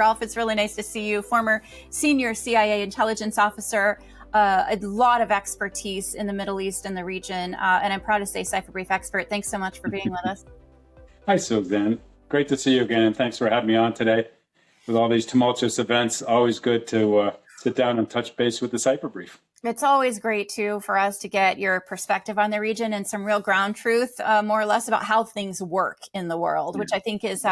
Ralph, it's really nice to see you. Former senior CIA intelligence officer, a lot of expertise in the Middle East and the region, and I'm proud to say Cipher Brief expert. Thanks so much for being with us. Hi, Suzanne. Great to see you again, and thanks for having me on today. With all these tumultuous events, always good to sit down and touch base with the Cipher Brief. It's always great, too, for us to get your perspective on the region and some real ground truth, more or less about how things work in the world, which I think is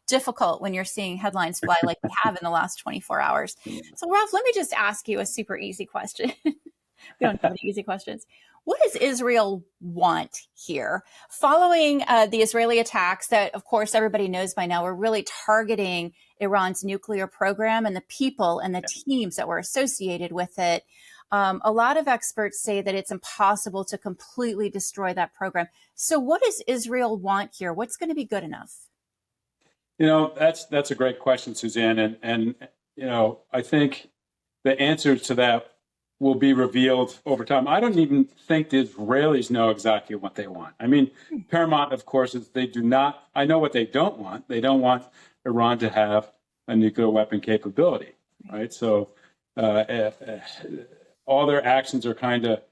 difficult when you're seeing headlines fly like we have in the last 24 hours. So, Ralph, let me just ask you a super easy question. We don't have any easy questions. What does Israel want here? Following the Israeli attacks that, of course, everybody knows by now, were really targeting Iran's nuclear program and the people and the teams that were associated with it. A lot of experts say that it's impossible to completely destroy that program. So what does Israel want here? What's going to be good enough? You know, that's a great question, Suzanne. And you know, I think the answer to that will be revealed over time. I don't even think the Israelis know exactly what they want. I mean, paramount, of course, is they do not. I know what they don't want. They don't want Iran to have a nuclear weapon capability, right? So all their actions are kind of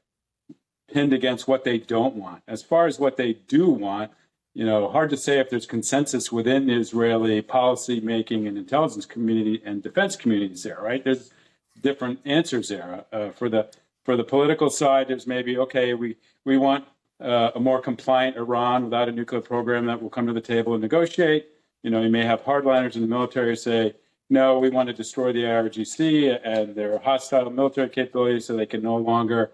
pinned against what they don't want. As far as what they do want, you know, hard to say if there's consensus within the Israeli policy making and intelligence community and defense communities there, right? There's different answers there. For the political side, there's maybe, okay, we want a more compliant Iran without a nuclear program that will come to the table and negotiate. You know, you may have hardliners in the military say, no, we want to destroy the IRGC and their hostile military capabilities so they can no longer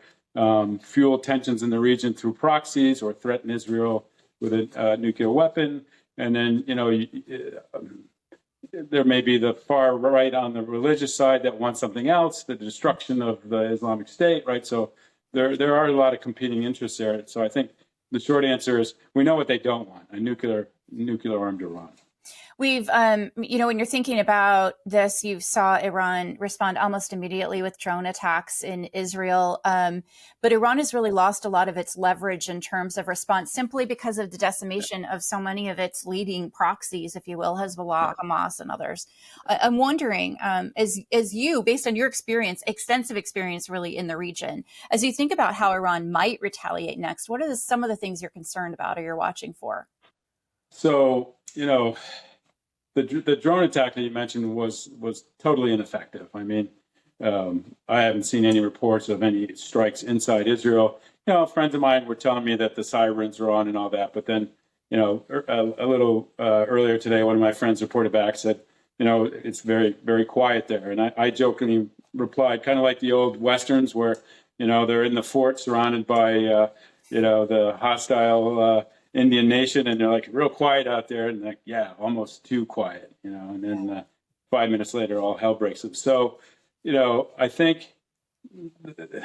fuel tensions in the region through proxies or threaten Israel with a nuclear weapon. And then, you know, there may be the far right on the religious side that wants something else, the destruction of the Islamic State, right? So there are a lot of competing interests there. So I think the short answer is we know what they don't want, a nuclear armed Iran. We've, you know, when you're thinking about this, you saw Iran respond almost immediately with drone attacks in Israel. But Iran has really lost a lot of its leverage in terms of response simply because of the decimation of so many of its leading proxies, if you will, Hezbollah, Hamas, and others. I'm wondering, as you, based on your experience, extensive experience really in the region, as you think about how Iran might retaliate next, what are some of the things you're concerned about or you're watching for? So, you know, the drone attack that you mentioned was totally ineffective. I mean, I haven't seen any reports of any strikes inside Israel. You know, friends of mine were telling me that the sirens are on and all that. But then, you know, a little earlier today, one of my friends reported back, said, you know, it's very, very quiet there. And I jokingly replied, kind of like the old Westerns where, you know, they're in the fort surrounded by, you know, the hostile Indian nation, and they're like real quiet out there, and like, yeah, almost too quiet, you know. And then 5 minutes later, all hell breaks loose. So, you know, I think the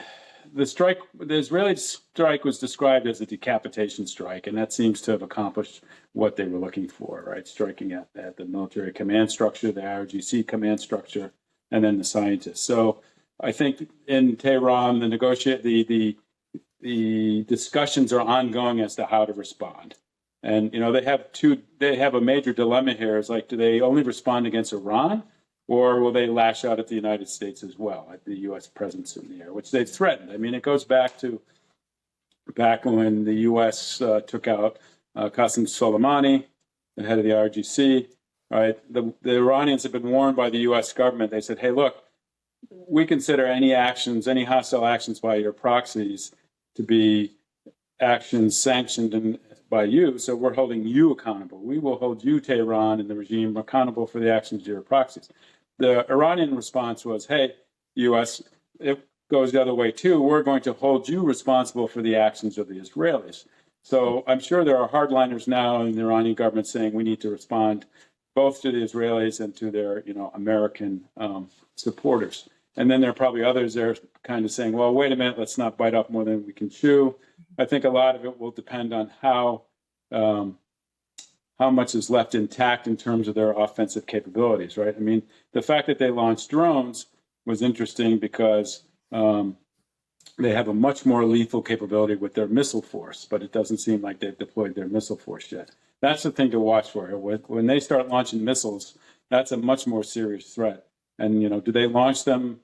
Israeli strike was described as a decapitation strike, and that seems to have accomplished what they were looking for, right? Striking at the military command structure, the IRGC command structure, and then the scientists. So, I think in Tehran, the discussions are ongoing as to how to respond. And, you know, they have a major dilemma here. It's like, do they only respond against Iran, or will they lash out at the United States as well, at the U.S. presence in the air, which they've threatened? I mean, it goes back when the U.S. took out Qasem Soleimani, the head of the IRGC, right? The Iranians have been warned by the U.S. government. They said, hey, look, we consider any hostile actions by your proxies to be actions sanctioned by you, so we're holding you accountable. We will hold you, Tehran, and the regime accountable for the actions of your proxies. The Iranian response was, hey, U.S., it goes the other way too. We're going to hold you responsible for the actions of the Israelis. So I'm sure there are hardliners now in the Iranian government saying we need to respond both to the Israelis and to their, you know, American supporters. And then there are probably others there kind of saying, well, wait a minute, let's not bite off more than we can chew. I think a lot of it will depend on how much is left intact in terms of their offensive capabilities, right? I mean, the fact that they launched drones was interesting because they have a much more lethal capability with their missile force, but it doesn't seem like they've deployed their missile force yet. That's the thing to watch for. When they start launching missiles, that's a much more serious threat. And, do they launch them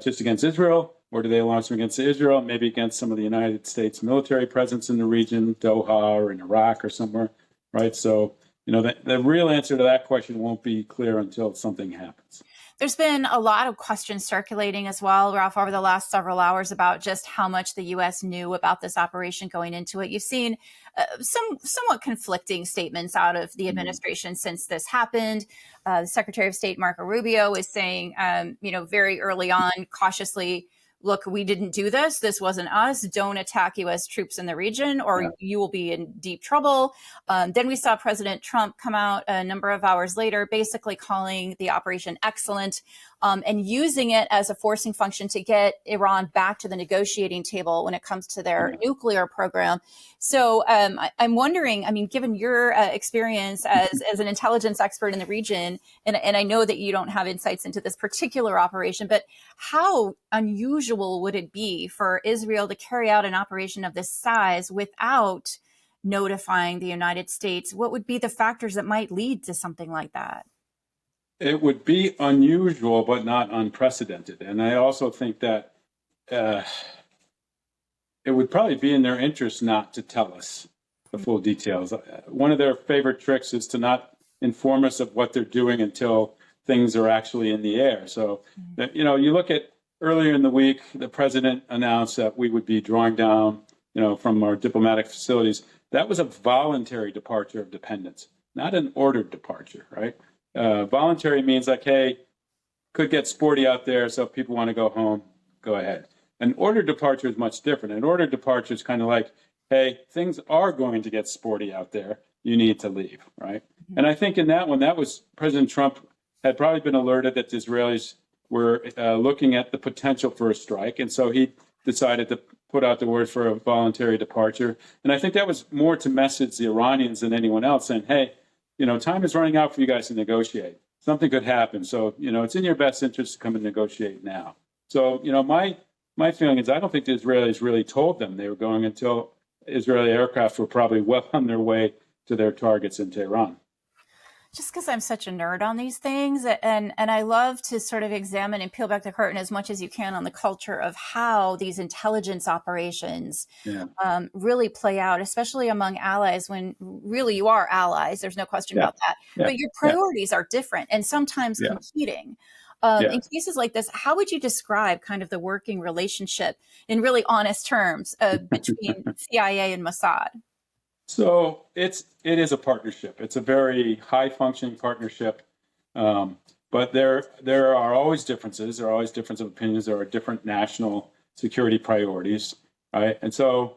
just against Israel, or do they launch them against Israel, maybe against some of the United States military presence in the region, Doha or in Iraq or somewhere, right? So, the real answer to that question won't be clear until something happens. There's been a lot of questions circulating as well, Ralph, over the last several hours about just how much the U.S. knew about this operation going into it. You've seen some somewhat conflicting statements out of the administration since this happened. The Secretary of State Marco Rubio is saying, very early on, cautiously, look, we didn't do this. This wasn't us. Don't attack U.S. troops in the region or you will be in deep trouble. Then we saw President Trump come out a number of hours later, basically calling the operation excellent and using it as a forcing function to get Iran back to the negotiating table when it comes to their nuclear program. So I'm wondering, given your experience as an intelligence expert in the region, and I know that you don't have insights into this particular operation, but how unusual would it be for Israel to carry out an operation of this size without notifying the United States? What would be the factors that might lead to something like that? It would be unusual, but not unprecedented. And I also think that it would probably be in their interest not to tell us the full details. One of their favorite tricks is to not inform us of what they're doing until things are actually in the air. So, you look at earlier in the week, the president announced that we would be drawing down, from our diplomatic facilities. That was a voluntary departure of dependence, not an ordered departure, right? Voluntary means like, hey, could get sporty out there, so if people want to go home, go ahead. An ordered departure is much different. An ordered departure is kind of like, hey, things are going to get sporty out there. You need to leave, right? And I think in that one, that was President Trump had probably been alerted that the Israelis were looking at the potential for a strike. And so he decided to put out the word for a voluntary departure. And I think that was more to message the Iranians than anyone else, saying, hey, time is running out for you guys to negotiate. Something could happen. So, it's in your best interest to come and negotiate now. So, my feeling is I don't think the Israelis really told them they were going until Israeli aircraft were probably well on their way to their targets in Tehran. Just because I'm such a nerd on these things, and I love to sort of examine and peel back the curtain as much as you can on the culture of how these intelligence operations really play out, especially among allies, when really you are allies. There's no question about that. But your priorities are different and sometimes competing. In cases like this, how would you describe kind of the working relationship in really honest terms between CIA and Mossad? So it is a partnership. It's a very high functioning partnership, but there are always differences. There are always difference of opinions. There are different national security priorities, right? And so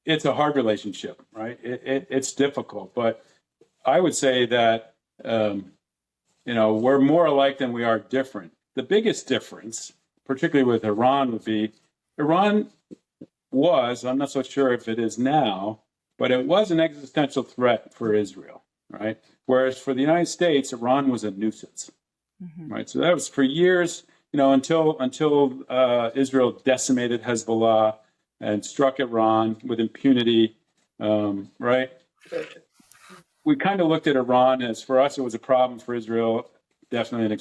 it's a hard relationship, right? It's difficult, but I would say that we're more alike than we are different. The biggest difference, particularly with Iran, would be Iran was, I'm not so sure if it is now, but it was an existential threat for Israel, right? Whereas for the United States, Iran was a nuisance, right? So that was for years, until Israel decimated Hezbollah and struck Iran with impunity, right? We kind of looked at Iran as, for us, it was a problem. For Israel, definitely an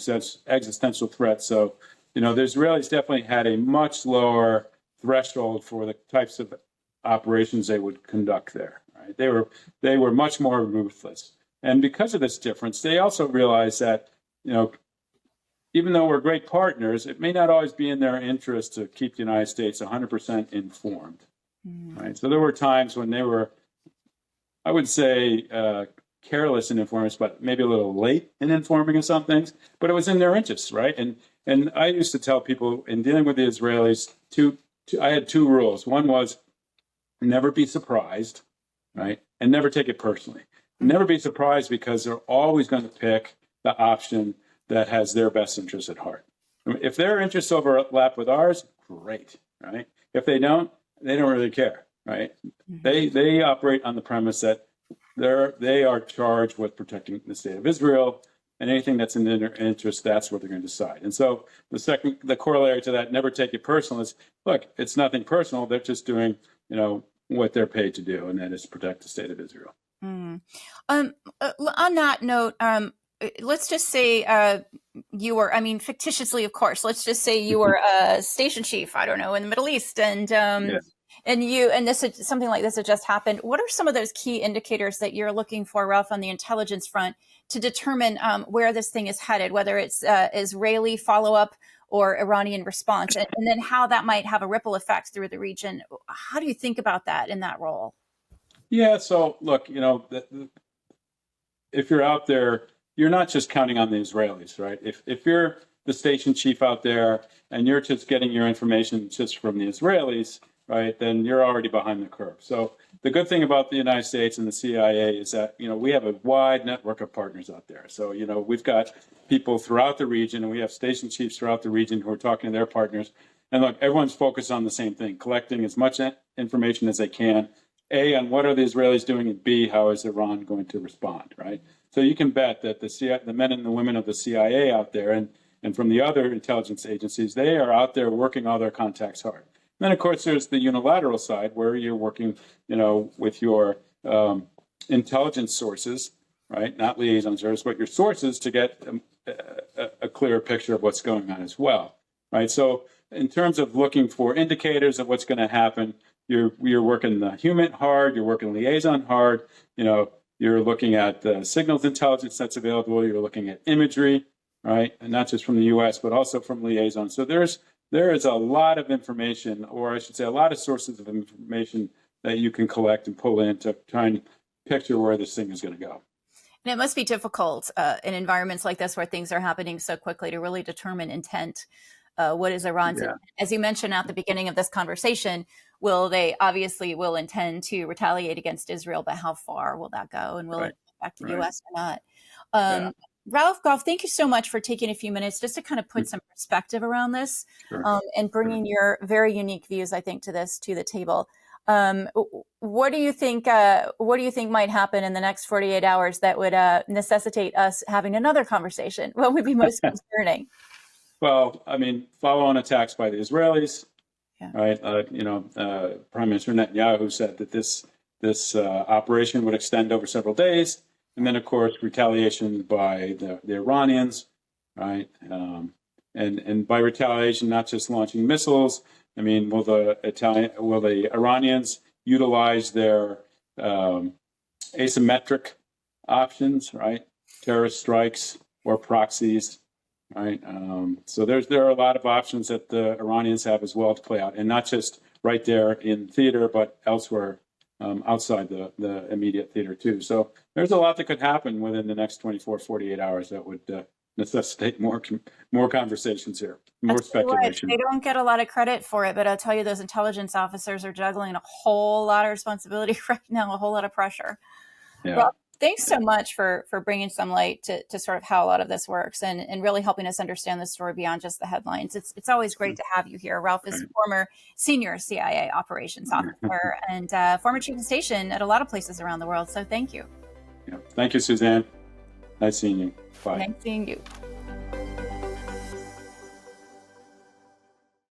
existential threat. So, the Israelis definitely had a much lower threshold for the types of operations they would conduct there. Right? They were much more ruthless, and because of this difference, they also realized that even though we're great partners, it may not always be in their interest to keep the United States 100% informed. Right? So there were times when they were, I would say, careless in informing us, but maybe a little late in informing us on things. But it was in their interests, right? And I used to tell people in dealing with the Israelis, I had two rules. One was never be surprised, right? And never take it personally. Never be surprised because they're always going to pick the option that has their best interests at heart. If their interests overlap with ours, great, right? If they don't really care, right? They operate on the premise that they are charged with protecting the state of Israel, and anything that's in their interest, that's what they're going to decide. And so the corollary to that, never take it personal, is, look, it's nothing personal. They're just doing, what they're paid to do, and that is protect the state of Israel. On that note, let's just say you were, I mean, fictitiously, of course, let's just say you were a station chief, I don't know, in the Middle East, and this something like this had just happened. What are some of those key indicators that you're looking for, Ralph, on the intelligence front to determine where this thing is headed, whether it's Israeli follow-up or Iranian response, and then how that might have a ripple effect through the region? How do you think about that in that role? Yeah, so look, if you're out there, you're not just counting on the Israelis, right? If you're the station chief out there and you're just getting your information just from the Israelis, right, then you're already behind the curve. So the good thing about the United States and the CIA is that, we have a wide network of partners out there. So, we've got people throughout the region, and we have station chiefs throughout the region who are talking to their partners. And look, everyone's focused on the same thing, collecting as much information as they can, A, on what are the Israelis doing, and B, how is Iran going to respond, right? So you can bet that the men and the women of the CIA out there and from the other intelligence agencies, they are out there working all their contacts hard. And then, of course, there's the unilateral side where you're working, with your intelligence sources, right? Not liaison service, but your sources to get a clearer picture of what's going on as well, right? So in terms of looking for indicators of what's going to happen, you're working the human hard, you're working liaison hard, you're looking at the signals intelligence that's available, you're looking at imagery, right? And not just from the US, but also from liaison. So there is a lot of information, or I should say a lot of sources of information that you can collect and pull in to try and picture where this thing is going to go. And it must be difficult in environments like this where things are happening so quickly to really determine intent. What is Iran's, as you mentioned at the beginning of this conversation, they obviously will intend to retaliate against Israel, but how far will that go? And will it affect the US or not? Ralph, Goff, thank you so much for taking a few minutes just to kind of put some perspective around this and bringing your very unique views, I think, to the table. What do you think might happen in the next 48 hours that would necessitate us having another conversation? What would be most concerning? Well, I mean, follow-on attacks by the Israelis, right? Prime Minister Netanyahu said that this operation would extend over several days, and then, of course, retaliation by the Iranians, right? And by retaliation, not just launching missiles. I mean, will the Iranians utilize their asymmetric options, right? Terrorist strikes or proxies. Right. So there are a lot of options that the Iranians have as well to play out, and not just right there in theater, but elsewhere outside the immediate theater too. So there's a lot that could happen within the next 24, 48 hours that would necessitate more conversations here, more speculation. They don't get a lot of credit for it, but I'll tell you, those intelligence officers are juggling a whole lot of responsibility right now, a whole lot of pressure. Yeah. Well, thanks so much for bringing some light to sort of how a lot of this works and really helping us understand the story beyond just the headlines. It's always great to have you here. Ralph is former senior CIA operations officer and former chief of station at a lot of places around the world. So thank you. Yeah. Thank you, Suzanne. Nice seeing you. Bye. Nice seeing you.